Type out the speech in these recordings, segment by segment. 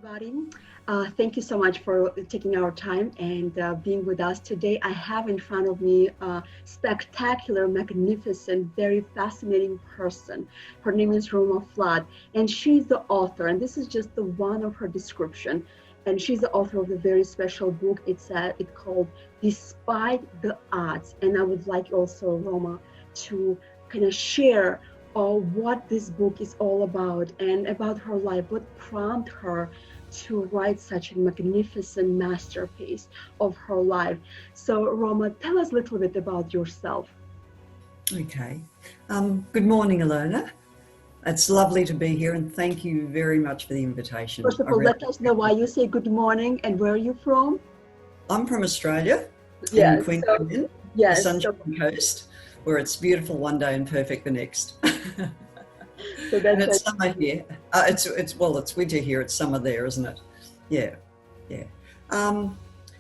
everybody. Thank you so much for taking our time and being with us today. I have in front of me a spectacular, magnificent, very fascinating person. Her name is Roma Flood, and she's the author, and this is just the one of her description. And she's the author of a very special book. It's called Despite the Odds. And I would like also, Roma, to kind of share what this book is all about and about her life, what prompted her to write such a magnificent masterpiece of her life. So Roma, tell us a little bit about yourself. Okay. Good morning, Ilona. It's lovely to be here and thank you very much for the invitation. First of all, let us know why you say good morning and where are you from? I'm from Australia, yes, in Queensland, yes, the Sunshine Coast, where it's beautiful one day and perfect the next. So and it's summer here. It's winter here. It's summer there, isn't it? Yeah.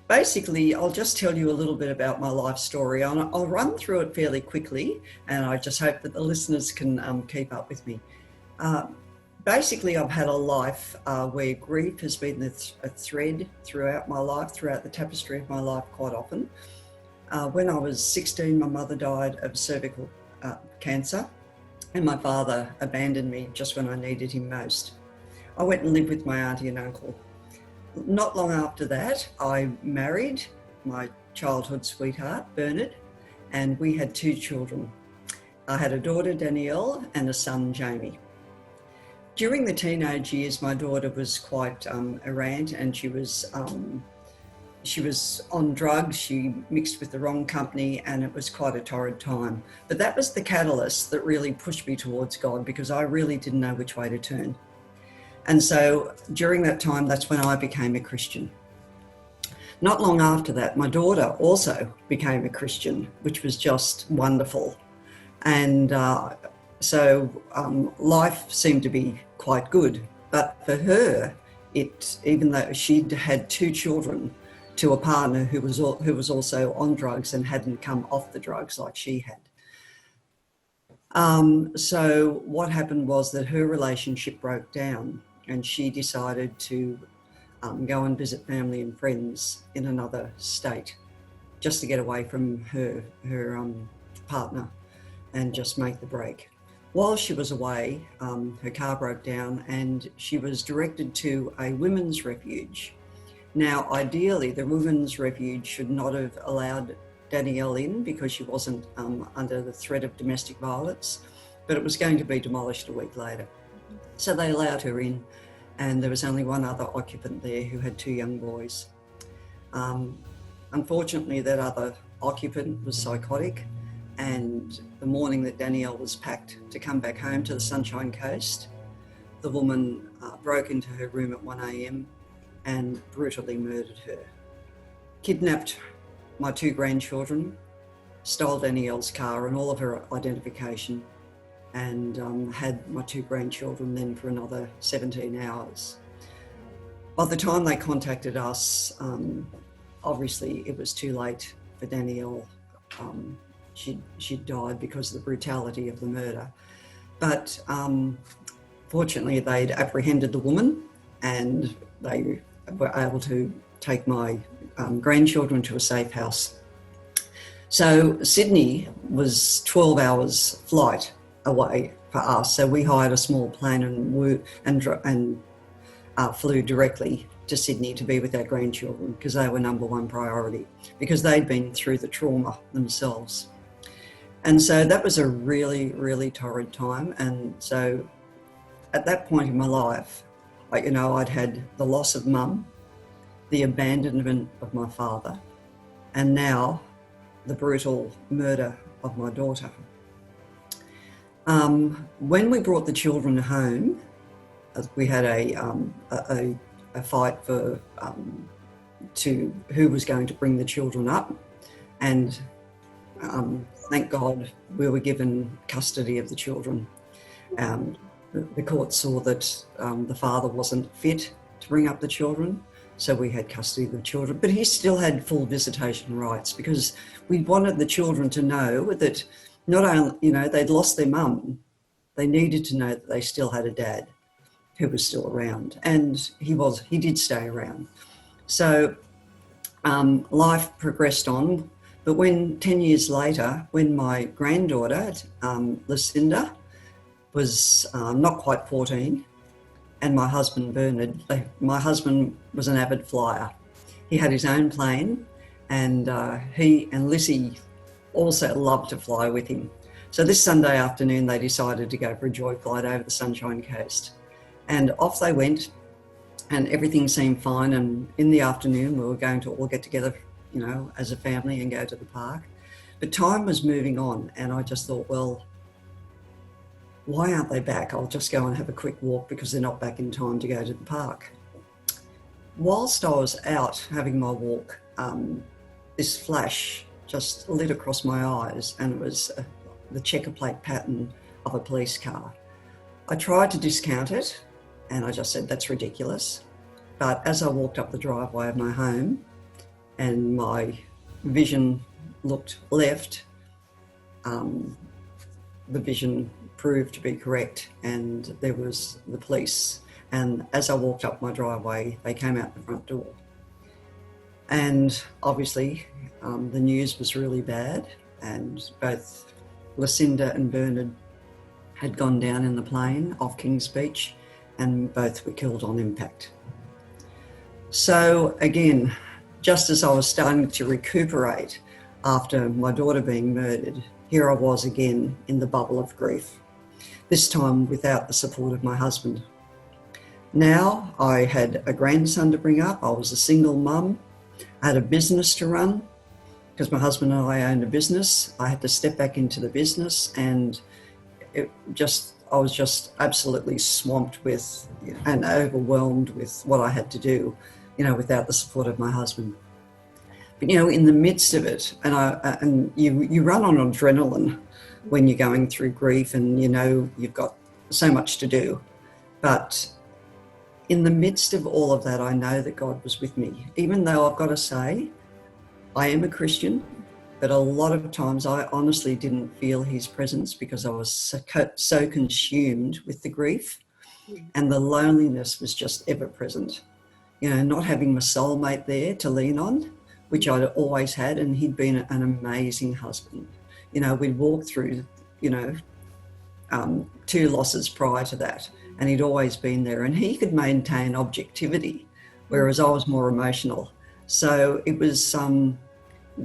Basically, I'll just tell you a little bit about my life story. I'll run through it fairly quickly, and I just hope that the listeners can keep up with me. Basically, I've had a life where grief has been a thread throughout my life, throughout the tapestry of my life quite often. When I was 16, my mother died of cervical cancer, and my father abandoned me just when I needed him most. I went and lived with my auntie and uncle. Not long after that, I married my childhood sweetheart, Bernard, and we had 2 children. I had a daughter, Danielle, and a son, Jamie. During the teenage years, my daughter was quite errant, and she was on drugs. She mixed with the wrong company, and it was quite a torrid time. But that was the catalyst that really pushed me towards God, because I really didn't know which way to turn. And so during that time, that's when I became a Christian. Not long after that, my daughter also became a Christian, which was just wonderful. And so life seemed to be quite good. But for her, even though she'd had 2 children to a partner who was also on drugs and hadn't come off the drugs like she had. So what happened was that her relationship broke down, and she decided to go and visit family and friends in another state just to get away from her partner and just make the break. While she was away, her car broke down and she was directed to a women's refuge. Now, ideally, the women's refuge should not have allowed Danielle in because she wasn't under the threat of domestic violence, but it was going to be demolished a week later. So they allowed her in, and there was only one other occupant there who had 2 young boys. Unfortunately, that other occupant was psychotic, and the morning that Danielle was packed to come back home to the Sunshine Coast, the woman broke into her room at 1 a.m. and brutally murdered her. Kidnapped my 2 grandchildren, stole Danielle's car and all of her identification, and had my 2 grandchildren then for another 17 hours. By the time they contacted us, obviously it was too late for Danielle. She'd died because of the brutality of the murder. But fortunately they'd apprehended the woman, and they were able to take my grandchildren to a safe house. So Sydney was 12 hours flight away for us. So we hired a small plane and flew directly to Sydney to be with our grandchildren, because they were number 1 priority, because they'd been through the trauma themselves. And so that was a really, really torrid time. And so at that point in my life, I'd had the loss of mum, the abandonment of my father, and now the brutal murder of my daughter. When we brought the children home, we had a fight for who was going to bring the children up, and thank God we were given custody of the children. The court saw that the father wasn't fit to bring up the children, so we had custody of the children. But he still had full visitation rights, because we wanted the children to know that not only, they'd lost their mum, they needed to know that they still had a dad. who was still around, and he did stay around. So life progressed on, but when 10 years later, when my granddaughter, Lucinda, was not quite 14, and my husband, Bernard, my husband was an avid flyer. He had his own plane, and he and Lissy also loved to fly with him. So this Sunday afternoon, they decided to go for a joy flight over the Sunshine Coast. And off they went, and everything seemed fine. And in the afternoon, we were going to all get together, you know, as a family and go to the park. But time was moving on, and I just thought, well, why aren't they back? I'll just go and have a quick walk because they're not back in time to go to the park. Whilst I was out having my walk, this flash just lit across my eyes, and it was the checker plate pattern of a police car. I tried to discount it, and I just said, that's ridiculous. But as I walked up the driveway of my home and my vision looked left, the vision proved to be correct, and there was the police. And as I walked up my driveway, they came out the front door. And obviously the news was really bad, and both Lucinda and Bernard had gone down in the plane off Kings Beach, and both were killed on impact. So again, just as I was starting to recuperate after my daughter being murdered, here I was again in the bubble of grief, this time without the support of my husband. Now I had a grandson to bring up, I was a single mum, I had a business to run, because my husband and I owned a business. I had to step back into the business, and I was just absolutely swamped with and overwhelmed with what I had to do, you know, without the support of my husband. But, you know, in the midst of it, and you run on adrenaline when you're going through grief, and, you know, you've got so much to do. But in the midst of all of that, I know that God was with me, even though I've got to say, I am a Christian, but a lot of times I honestly didn't feel his presence because I was so consumed with the grief, and the loneliness was just ever present. You know, not having my soulmate there to lean on, which I'd always had, and he'd been an amazing husband. You know, we'd walked through, you know, 2 losses prior to that, and he'd always been there, and he could maintain objectivity, whereas I was more emotional. So it was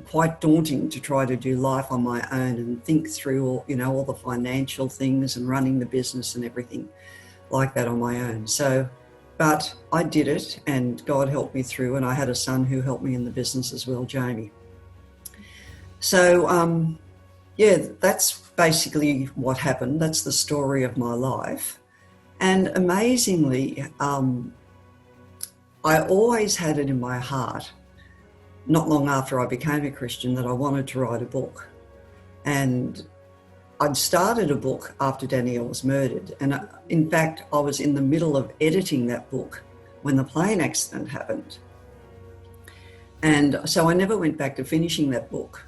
quite daunting to try to do life on my own and think through all, you know, all the financial things and running the business and everything like that on my own. So, but I did it, and God helped me through, and I had a son who helped me in the business as well, Jamie. So, yeah, that's basically what happened. That's the story of my life. And amazingly, I always had it in my heart, not long after I became a Christian, that I wanted to write a book. And I'd started a book after Danielle was murdered. And in fact, I was in the middle of editing that book when the plane accident happened. And so I never went back to finishing that book,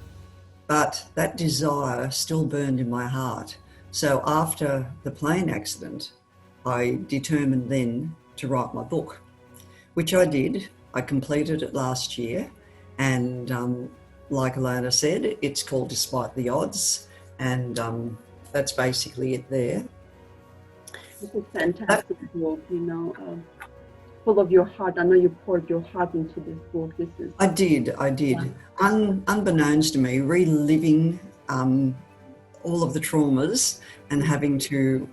but that desire still burned in my heart. So after the plane accident, I determined then to write my book, which I did. I completed it last year. And like Ilona said, it's called Despite the Odds, and that's basically it there. This is fantastic book, you know, full of your heart. I know you poured your heart into this book. I did. Yeah. Unbeknownst to me, reliving all of the traumas and having to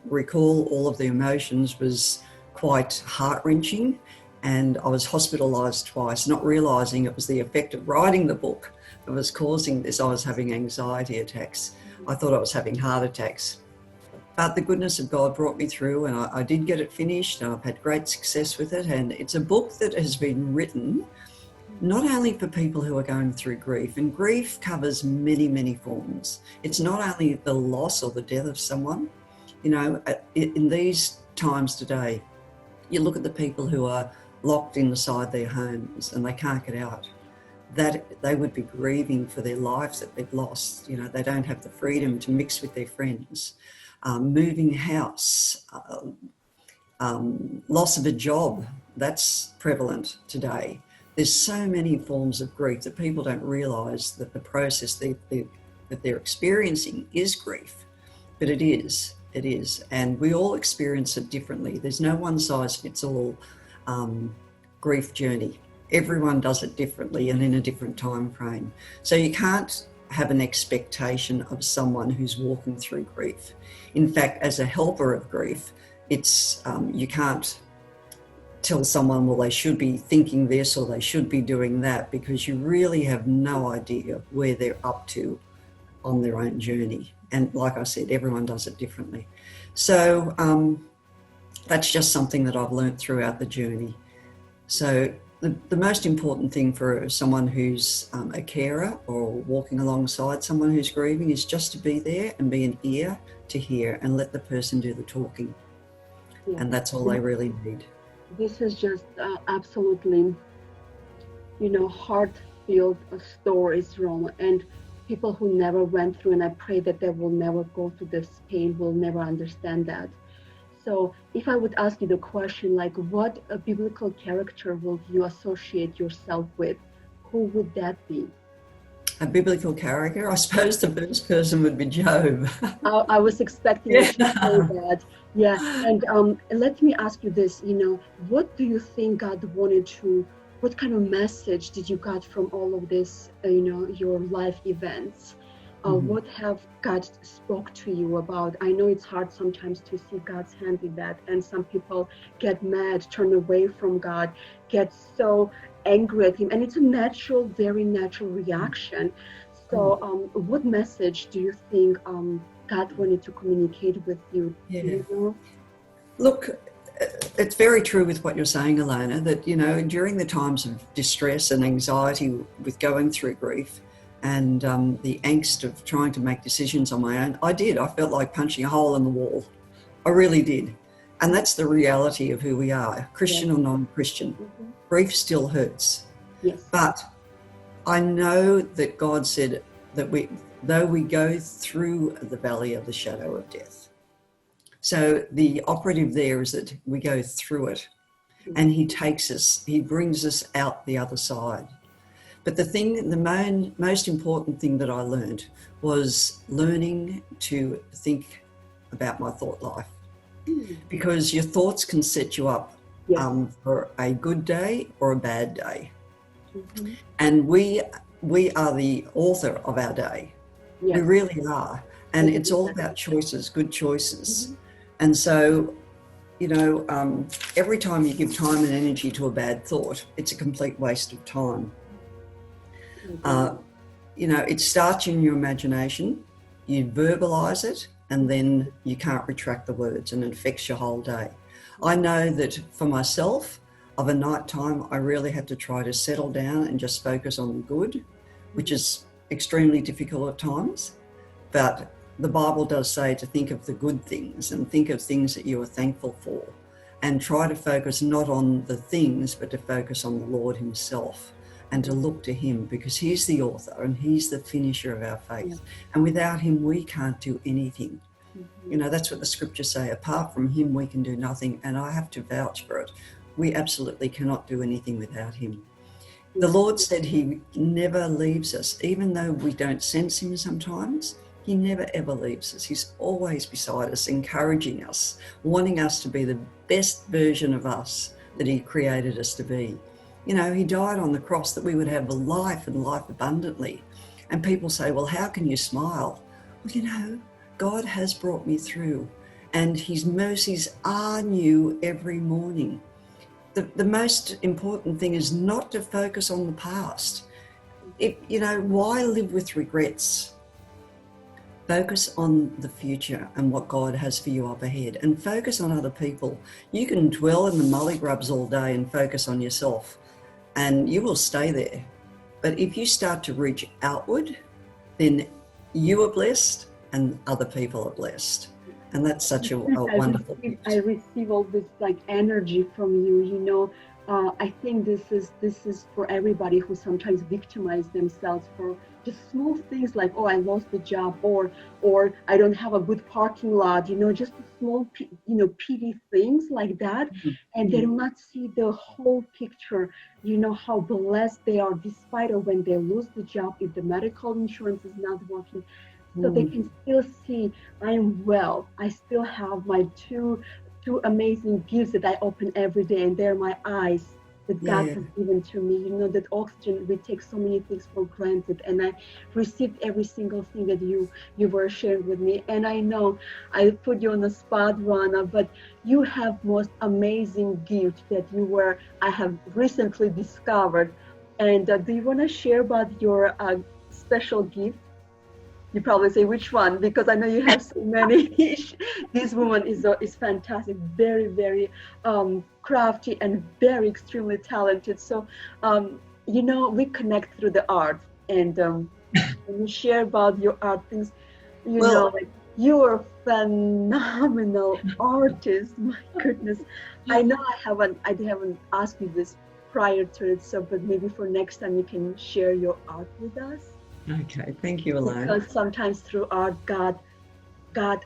recall all of the emotions was quite heart-wrenching. And I was hospitalised twice, not realising it was the effect of writing the book that was causing this. I was having anxiety attacks. I thought I was having heart attacks. But the goodness of God brought me through, and I did get it finished, and I've had great success with it. And it's a book that has been written not only for people who are going through grief, and grief covers many, many forms. It's not only the loss or the death of someone. You know, in these times today, you look at the people who are locked inside their homes and they can't get out, that they would be grieving for their lives that they've lost. You know, they don't have the freedom to mix with their friends, moving house, loss of a job, that's prevalent today. There's so many forms of grief that people don't realise that the process that they're experiencing is grief, but it is. And we all experience it differently. There's no one size fits all grief journey. Everyone does it differently and in a different time frame. So you can't have an expectation of someone who's walking through grief. In fact, as a helper of grief, it's you can't tell someone, well, they should be thinking this or they should be doing that, because you really have no idea where they're up to on their own journey. And like I said, everyone does it differently. So that's just something that I've learned throughout the journey. So the most important thing for someone who's a carer or walking alongside someone who's grieving is just to be there and be an ear to hear and let the person do the talking. Yeah. And that's all they really need. This is just absolutely, heart-filled stories, Roma, and people who never went through, and I pray that they will never go through this pain, will never understand that. So if I would ask you the question, like, what a biblical character will you associate yourself with? Who would that be? A biblical character? I suppose the first person would be Job. I was expecting you to say that. Yeah, and let me ask you this, what do you think God wanted to, what kind of message did you got from all of this, your life events? What have God spoke to you about? I know it's hard sometimes to see God's hand in that, and some people get mad, turn away from God, get so angry at him, and it's a natural, very natural reaction. So what message do you think God wanted to communicate with you? Yeah. Do you know? Look, it's very true with what you're saying, Ilona, that during the times of distress and anxiety with going through grief and the angst of trying to make decisions on my own, I felt like punching a hole in the wall. I really did. And that's the reality of who we are, Christian or non-Christian. Grief still hurts. Yes. But I know that God said that though we go through the valley of the shadow of death. So the operative there is that we go through it and he brings us out the other side. But the most important thing that I learned was learning to think about my thought life. Because your thoughts can set you up for a good day or a bad day. And we are the author of our day. We really are. And it's all about choices, good choices. And so, every time you give time and energy to a bad thought, it's a complete waste of time. It starts in your imagination, you verbalize it, and then you can't retract the words, and it affects your whole day. I know that for myself, of a night time, I really had to try to settle down and just focus on the good, which is extremely difficult at times. But the Bible does say to think of the good things and think of things that you are thankful for, and try to focus not on the things, but to focus on the Lord himself and to look to him, because he's the author and he's the finisher of our faith. And without him, we can't do anything. That's what the scriptures say. Apart from him, we can do nothing. And I have to vouch for it. We absolutely cannot do anything without him. The Lord said he never leaves us, even though we don't sense him sometimes. He never ever leaves us. He's always beside us, encouraging us, wanting us to be the best version of us that he created us to be. He died on the cross that we would have life and life abundantly. And people say, well, how can you smile? Well, God has brought me through, and his mercies are new every morning. The most important thing is not to focus on the past. Why live with regrets? Focus on the future and what God has for you up ahead, and focus on other people. You can dwell in the mully grubs all day and focus on yourself, and you will stay there. But if you start to reach outward, then you are blessed and other people are blessed. And that's such a wonderful thing. I receive all this energy from you. I think this is for everybody who sometimes victimize themselves for just small things like, oh, I lost the job, or I don't have a good parking lot, just small, petty things like that. And they do not see the whole picture, how blessed they are despite of when they lose the job, if the medical insurance is not working. So they can still see I am well. I still have my two amazing gifts that I open every day, and they're my eyes that God has given to me. That oxygen, we take so many things for granted, and I received every single thing that you were sharing with me. And I know I put you on the spot, Rana, but you have most amazing gift that I have recently discovered. And do you want to share about your special gift? You probably say which one, because I know you have so many. This woman is fantastic, very, very crafty and very extremely talented. So, we connect through the art, and when you share about your art things, you are a phenomenal artist. My goodness, I know I haven't asked you this prior to it, so but maybe for next time you can share your art with us. Okay, thank you, Ilona. Because sometimes through art, God,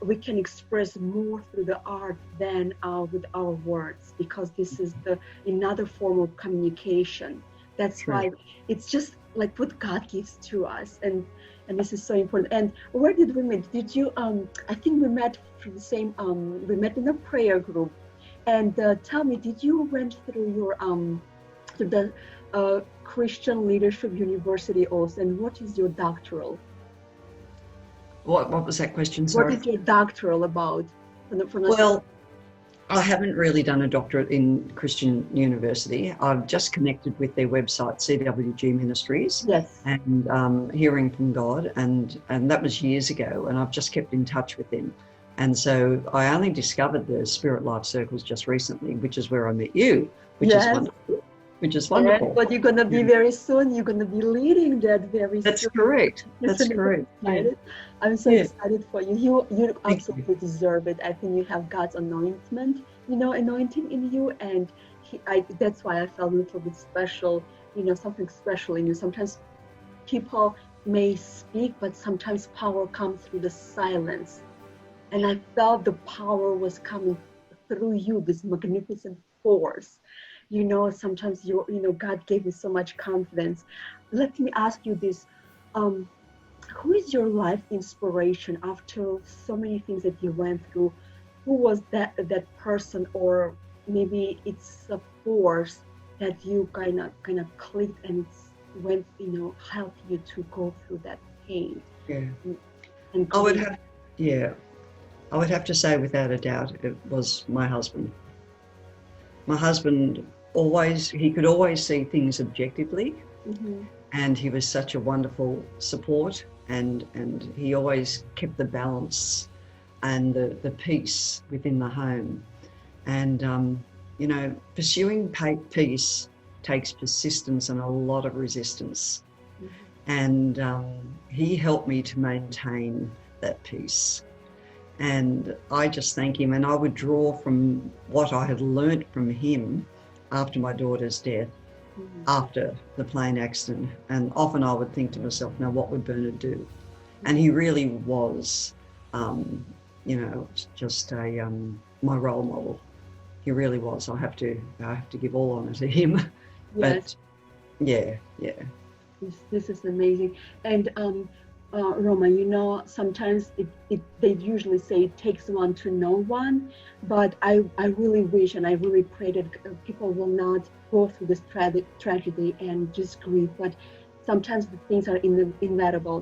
we can express more through the art than with our words, because this is another form of communication. That's why it's just like what God gives to us, and this is so important. And where did we meet? Did you? I think we met through the same. We met in a prayer group. And tell me, did you went through your through the Christian Leadership University also, and what is your doctoral? What was that question? Sorry. What is your doctoral about? Well, I haven't really done a doctorate in Christian University. I've just connected with their website, CWG Ministries. Yes. And Hearing from God, and that was years ago, and I've just kept in touch with them. And so I only discovered the Spirit Life Circles just recently, which is where I met you, which is wonderful. Which is wonderful. Yes, but you're going to be very soon. You're going to be leading that very That's soon. Correct. That's correct. Yeah. I'm so excited for you. You absolutely deserve it. I think you have God's anointing in you, and that's why I felt a little bit special. Something special in you. Sometimes people may speak, but sometimes power comes through the silence. And I felt the power was coming through you, this magnificent force. Sometimes God gave me so much confidence. Let me ask you this. Who is your life inspiration after so many things that you went through? Who was that person, or maybe it's a force that you kind of clicked and went, helped you to go through that pain? Yeah. And I would have to say without a doubt it was my husband. My husband he could always see things objectively, and he was such a wonderful support, and he always kept the balance and the peace within the home. And pursuing peace takes persistence and a lot of resistance. And he helped me to maintain that peace. And I just thank him, and I would draw from what I had learnt from him after my daughter's death, after the plane accident. And often I would think to myself, now what would Bernard do? And he really was, just my role model. He really was. I have to give all honour to him. Yes. But yeah. This is amazing. And Roma, sometimes they usually say it takes one to know one, but I really wish and I really pray that people will not go through this tragedy and just grieve. But sometimes the things are inevitable.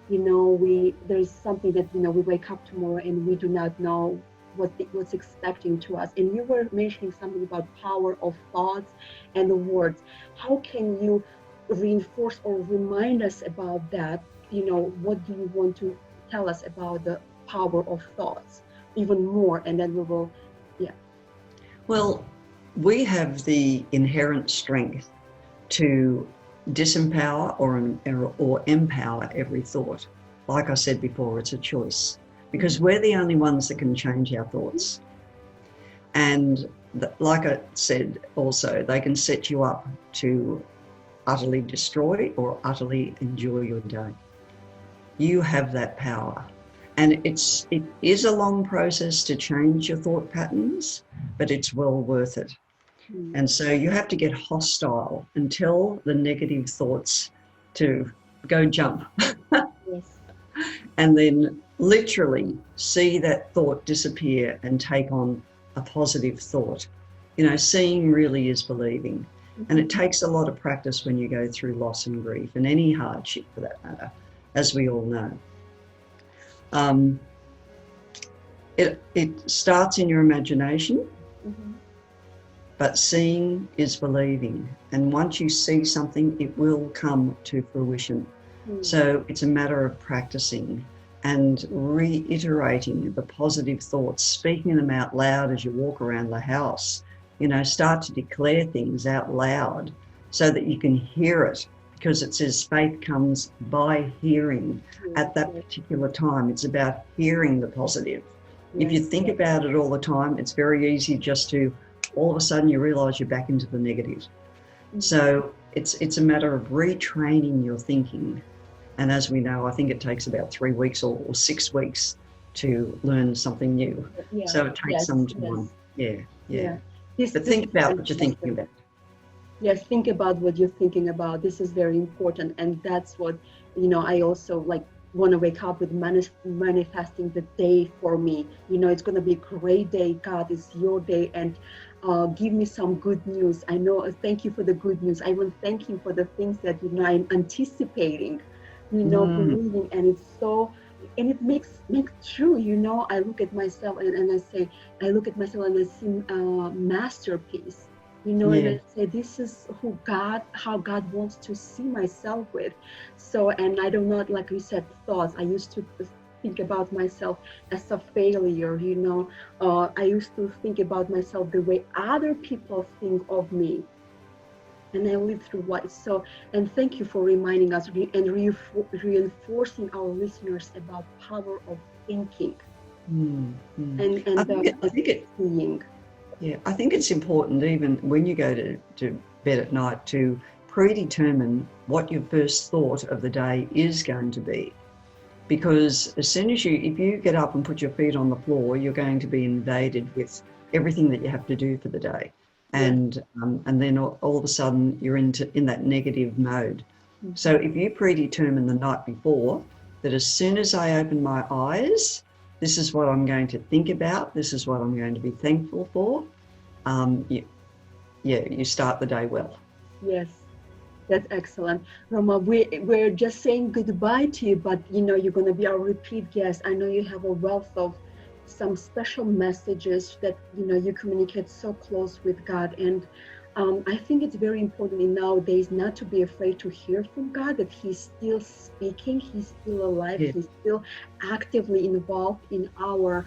There's something that we wake up tomorrow and we do not know what's expecting to us. And you were mentioning something about power of thoughts and the words. How can you reinforce or remind us about that? What do you want to tell us about the power of thoughts even more? And then we will, Well, we have the inherent strength to disempower or empower every thought. Like I said before, it's a choice, because we're the only ones that can change our thoughts. And like I said also, they can set you up to utterly destroy or utterly enjoy your day. You have that power. And it is a long process to change your thought patterns, but it's well worth it. And so you have to get hostile and tell the negative thoughts to go jump. Yes. And then literally see that thought disappear and take on a positive thought. You know, seeing really is believing. And it takes a lot of practice when you go through loss and grief and any hardship for that matter, as we all know. It starts in your imagination, but seeing is believing. And once you see something, it will come to fruition. So it's a matter of practicing and reiterating the positive thoughts, speaking them out loud as you walk around the house. You know, start to declare things out loud so that you can hear it, because it says faith comes by hearing at that particular time. It's about hearing the positive. If you think about it all the time, it's very easy just to, all of a sudden you realise you're back into the negative. So it's a matter of retraining your thinking. And as we know, I think it takes about 3 weeks or 6 weeks to learn something new. So it takes some time. But think about what you're thinking about. Yes, think about what you're thinking about. This is very important. And that's what, you know, I also like want to wake up with manifesting the day for me. You know, it's going to be a great day. God, it's your day. And give me some good news. I know, thank you for the good news. I want to thank you for the things that, you know, I'm anticipating, you know, believing. And it's so, and it makes true, you know. I look at myself and I say, I look at myself and I see masterpiece, you know, and I say, this is how God wants to see myself with. So, and I do not, like you said, thoughts. I used to think about myself as a failure, you know. I used to think about myself the way other people think of me. And I lived through what. So, and thank you for reminding us and reinforcing our listeners about power of thinking and I think seeing. Yeah, I think it's important, even when you go to bed at night, to predetermine what your first thought of the day is going to be. Because as soon as if you get up and put your feet on the floor, you're going to be invaded with everything that you have to do for the day. And then all of a sudden you're in that negative mode. So if you predetermine the night before that as soon as I open my eyes, this is what I'm going to think about, this is what I'm going to be thankful for, you start the day well. Yes, that's excellent. Roma, we're just saying goodbye to you, but you know, you're going to be our repeat guest. I know you have a wealth of some special messages that, you know, you communicate so close with God. And I think it's very important in nowadays not to be afraid to hear from God, that he's still speaking, he's still alive, he's still actively involved in our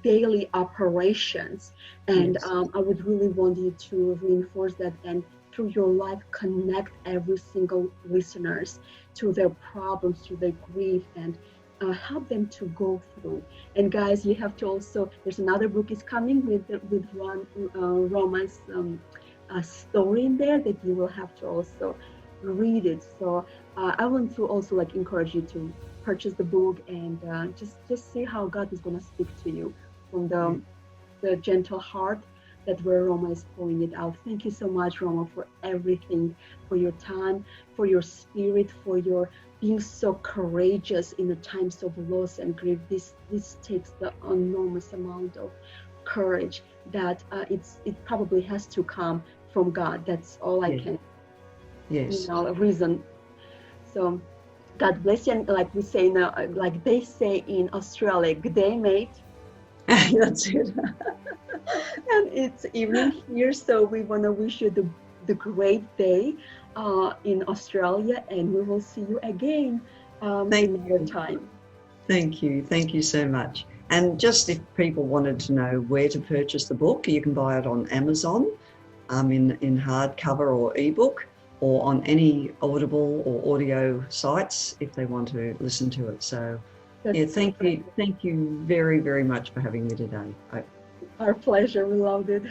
daily operations. And I would really want you to reinforce that and through your life connect every single listeners to their problems, to their grief, and help them to go through. And guys, you have to also, there's another book is coming with Roma's story in there that you will have to also read it. So I want to also like encourage you to purchase the book and just see how God is going to speak to you from the gentle heart that where Roma is pouring it out. Thank you so much, Roma, for everything, for your time, for your spirit, for your being so courageous in the times of loss and grief. This takes the enormous amount of courage that it probably has to come from God. That's all I can reason. So God bless you. And like we say now, like they say in Australia, good day, mate. That's it. And it's evening here, so we want to wish you the great day in Australia, and we will see you again another time. Thank you so much. And just if people wanted to know where to purchase the book, you can buy it on Amazon in hardcover or ebook, or on any Audible or audio sites if they want to listen to it. So thank you very, very much for having me today. Our pleasure. We loved it.